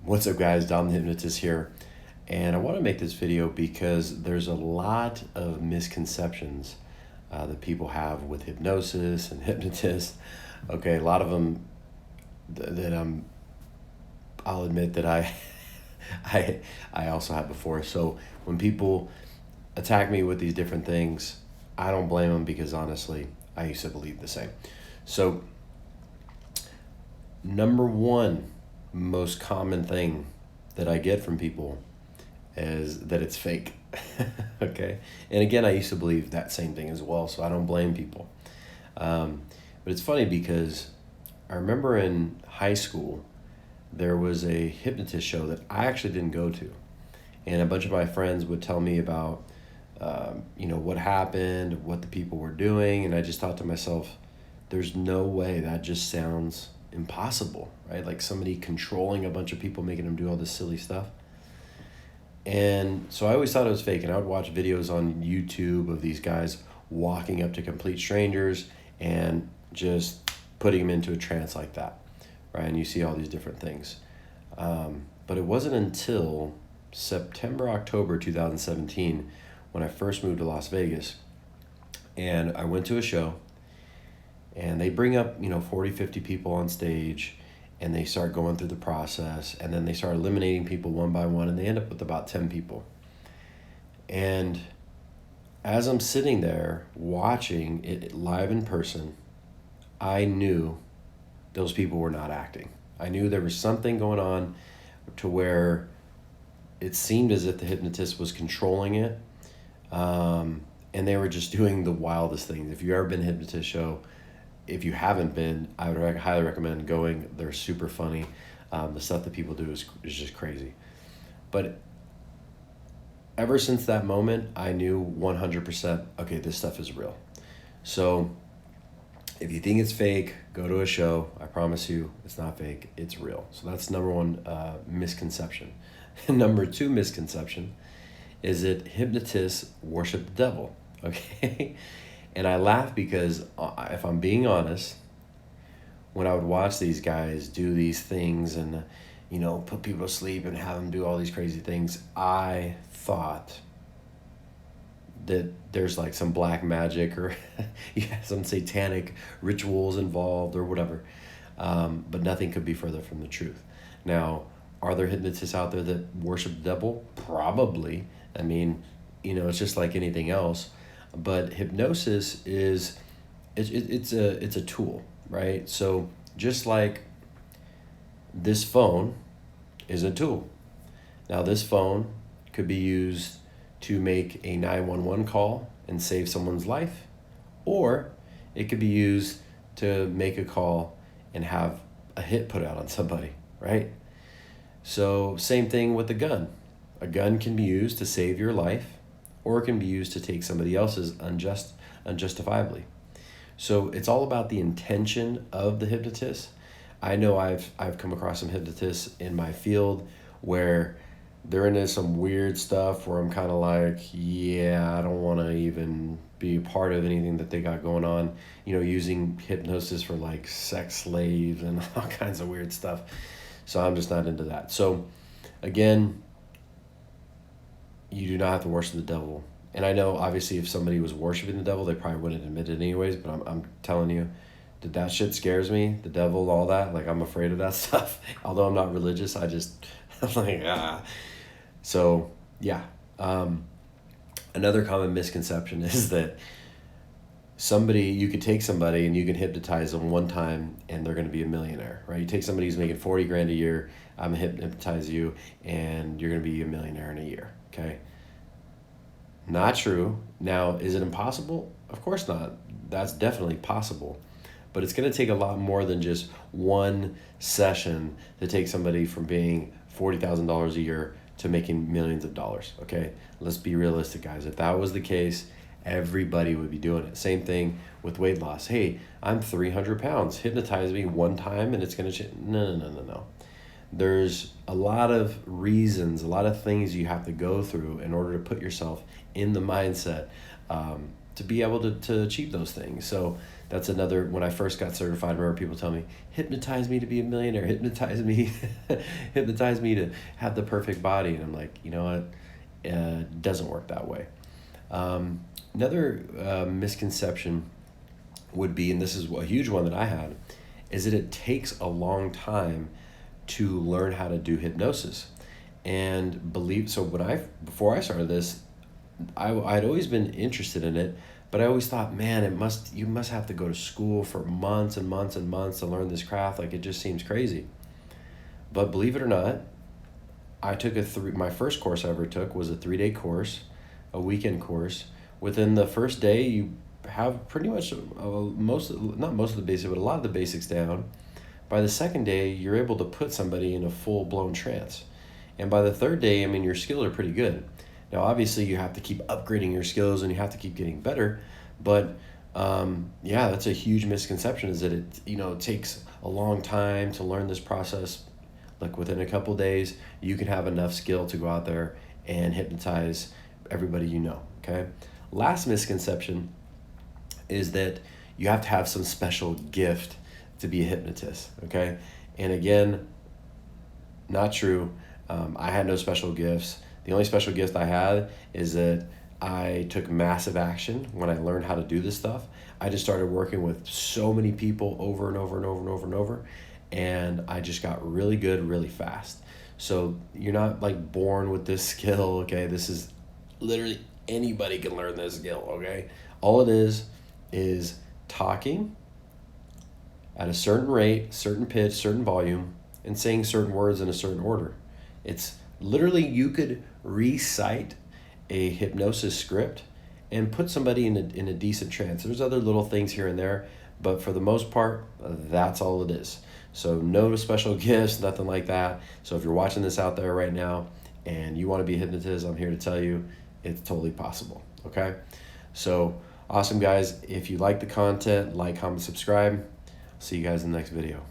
What's up, guys? Dom the Hypnotist here. And I want to make this video because there's a lot of misconceptions that people have with hypnosis and hypnotists. Okay, a lot of them I'll admit that I also have before. So when people attack me with these different things, I don't blame them because honestly, I used to believe the same. So number one most common thing that I get from people is that it's fake. Okay. And again, I used to believe that same thing as well. So I don't blame people. But it's funny because I remember in high school, there was a hypnotist show that I actually didn't go to. And a bunch of my friends would tell me about, what happened, what the people were doing. And I just thought to myself, there's no way, that just sounds impossible, right? Like somebody controlling a bunch of people, making them do all this silly stuff. And so I always thought it was fake. And I would watch videos on YouTube of these guys walking up to complete strangers and just putting them into a trance like that, right? And you see all these different things. But it wasn't until September, October 2017 when I first moved to Las Vegas. And I went to a show. And they bring up, 40, 50 people on stage, and they start going through the process, and then they start eliminating people one by one, and they end up with about 10 people. And as I'm sitting there watching it live in person, I knew those people were not acting. I knew there was something going on to where it seemed as if the hypnotist was controlling it, and they were just doing the wildest things. If you've ever been to a hypnotist show, if you haven't been, I would highly recommend going. They're super funny. The stuff that people do is just crazy. But ever since that moment, I knew 100%, okay, this stuff is real. So if you think it's fake, go to a show. I promise you it's not fake, it's real. So that's number one misconception. Number two misconception is that hypnotists worship the devil, okay? And I laugh because if I'm being honest, when I would watch these guys do these things and, put people to sleep and have them do all these crazy things, I thought that there's like some black magic or some satanic rituals involved or whatever. But nothing could be further from the truth. Now, are there hypnotists out there that worship the devil? Probably. I mean, it's just like anything else. But hypnosis is it's a tool, right? So just like this phone is a tool. Now this phone could be used to make a 911 call and save someone's life, or it could be used to make a call and have a hit put out on somebody, right? So same thing with a gun. A gun can be used to save your life, or it can be used to take somebody else's unjustifiably. So it's all about the intention of the hypnotist. I know I've come across some hypnotists in my field where they're into some weird stuff where I'm kind of like, yeah, I don't want to even be a part of anything that they got going on, using hypnosis for like sex slaves and all kinds of weird stuff. So I'm just not into that. So again, you do not have to worship the devil. And I know, obviously, if somebody was worshiping the devil, they probably wouldn't admit it anyways, but I'm telling you, that shit scares me, the devil, all that. Like, I'm afraid of that stuff. Although I'm not religious, I'm like, ah. So, yeah. Another common misconception is that you could take somebody and you can hypnotize them one time and they're going to be a millionaire, right? You take somebody who's making $40,000 a year, I'm going to hypnotize you, and you're going to be a millionaire in a year. Okay. Not true. Now, is it impossible? Of course not. That's definitely possible. But it's going to take a lot more than just one session to take somebody from being $40,000 a year to making millions of dollars. Okay. Let's be realistic, guys. If that was the case, everybody would be doing it. Same thing with weight loss. Hey, I'm 300 pounds. Hypnotize me one time and it's going to change. No. There's a lot of reasons, a lot of things you have to go through in order to put yourself in the mindset to be able to achieve those things. So that's another, when I first got certified, I remember people telling me, hypnotize me to be a millionaire, hypnotize me, hypnotize me to have the perfect body. And I'm like, you know what? It doesn't work that way. Another misconception would be, and this is a huge one that I had, is that it takes a long time to learn how to do hypnosis. And before I started this, I'd always been interested in it, but I always thought, man, you must have to go to school for months and months and months to learn this craft. Like, it just seems crazy. But believe it or not, I took my first course I ever took was a 3-day course, a weekend course. Within the first day, you have pretty much not most of the basics, but a lot of the basics down. By the second day, you're able to put somebody in a full-blown trance. And by the third day, I mean, your skills are pretty good. Now, obviously, you have to keep upgrading your skills and you have to keep getting better. But yeah, that's a huge misconception, is that it takes a long time to learn this process. Like, within a couple days, you can have enough skill to go out there and hypnotize everybody you know, okay? Last misconception is that you have to have some special gift to be a hypnotist, okay? And again, not true. I had no special gifts. The only special gift I had is that I took massive action when I learned how to do this stuff. I just started working with so many people over and over and over and over and over, and I just got really good really fast. So you're not like born with this skill, okay? This is literally, anybody can learn this skill, okay? All it is talking at a certain rate, certain pitch, certain volume, and saying certain words in a certain order. It's literally, you could recite a hypnosis script and put somebody in a decent trance. There's other little things here and there, but for the most part, that's all it is. So no special gifts, nothing like that. So if you're watching this out there right now and you want to be a hypnotist, I'm here to tell you it's totally possible, okay? So awesome, guys. If you like the content, like, comment, subscribe. See you guys in the next video.